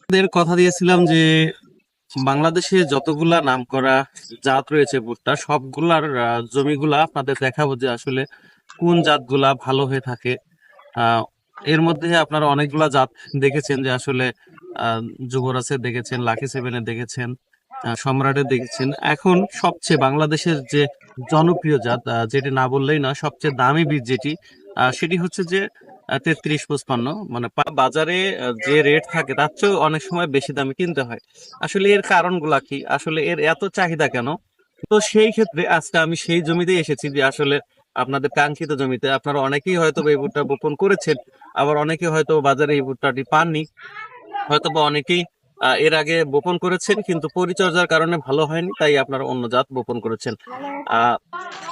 আপনাদের কথা দিয়েছিলাম যে বাংলাদেশে যতগুলা নামকরা জাত রয়েছে ভুট্টা সবগুলার জমিগুলা আপনাদের দেখাবো যে আসলে কোন জাতগুলা ভালো হয়ে থাকে। আহ, এর মধ্যে আপনারা অনেকগুলা জাত দেখেছেন যে আসলে আহ, যুবরাজের দেখেছেন, লাকি সেভেনের দেখেছেন, সম্রাটের দেখেছেন। এখন সবচেয়ে বাংলাদেশের যে জনপ্রিয় জাত, যেটি না বললেই না, সবচেয়ে দামি বীজ যেটি, সেটি হচ্ছে যে 3355। মানে বাজারে যে রেট থাকে তার চেয়ে অনেক সময় বেশি দামে কিনতে হয়। আসলে এর কারণগুলা কি, আসলে এর এত চাহিদা কেন? তো সেই ক্ষেত্রে আজকে আমি সেই জমিতেই এসেছি যে আসলে আপনাদের কাঙ্ক্ষিত জমিতে। আপনারা অনেকেই হয়তো এই ভুট্টা বপন করেছেন, আবার অনেকে হয়তো বাজারে এই ভুট্টাটি পাননি। হয়তো বা অনেকেই এর আগে বপন করেছেন কিন্তু পরিচর্যার কারণে ভালো হয়নি, তাই আপনারা অন্য জাত বপন করেছেন। আহ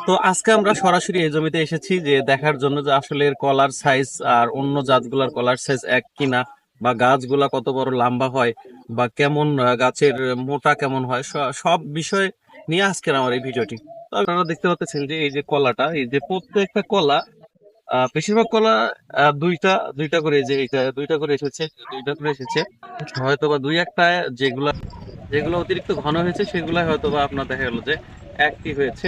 তো আজকে আমরা সরাসরি এই জমিতে এসেছি যে দেখার জন্য যে আসলে এর কলার সাইজ আর অন্য জাতগুলার কলার সাইজ এক কিনা, বা গাছগুলা কত বড় লম্বা হয়, বা কেমন গাছের মোটা কেমন হয়, সব বিষয় নিয়ে আজকের আমার এই ভিডিওটি। তো আপনারা দেখতে পাচ্ছেন যে এই যে কলাটা, এই যে প্রত্যেকটা কলা, বেশিরভাগ কলা দুইটা দুইটা করে, যে এইটা দুইটা করে এসেছে, দুইটা করে এসেছে। হয়তো বা দুই একটা যেগুলা যেগুলো অতিরিক্ত ঘন হয়েছে সেগুলা হয়তো বা আপনার দেখা গেল যে একটি হয়েছে।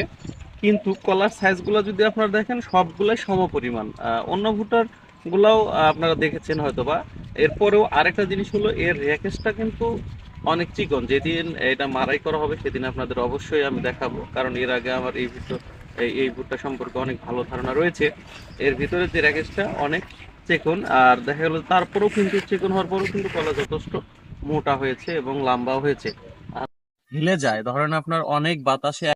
কিন্তু কলার সাইজ গুলা যদি আপনারা দেখেন সবগুলাই সম পরিমাণ। অন্য ভুট্টার গুলাও আপনারা দেখেছেন হয়তো বা। এরপরেও আরেকটা জিনিস হলো এর র্যাকেজটা কিন্তু অনেক চিকন। যেদিন এটা মারাই করা হবে সেদিন আপনাদের অবশ্যই আমি দেখাবো, কারণ এর আগে আমার এই ভুট্টা সম্পর্কে অনেক ভালো ধারণা রয়েছে। এর ভিতরে যে র্যাকেজটা অনেক চিকন, আর দেখা গেল তারপরেও কিন্তু চিকন হওয়ার পরেও কিন্তু কলা যথেষ্ট মোটা হয়েছে এবং লম্বাও হয়েছে। আর হিলে যায়, ধরেন আপনার অনেক বাতাসে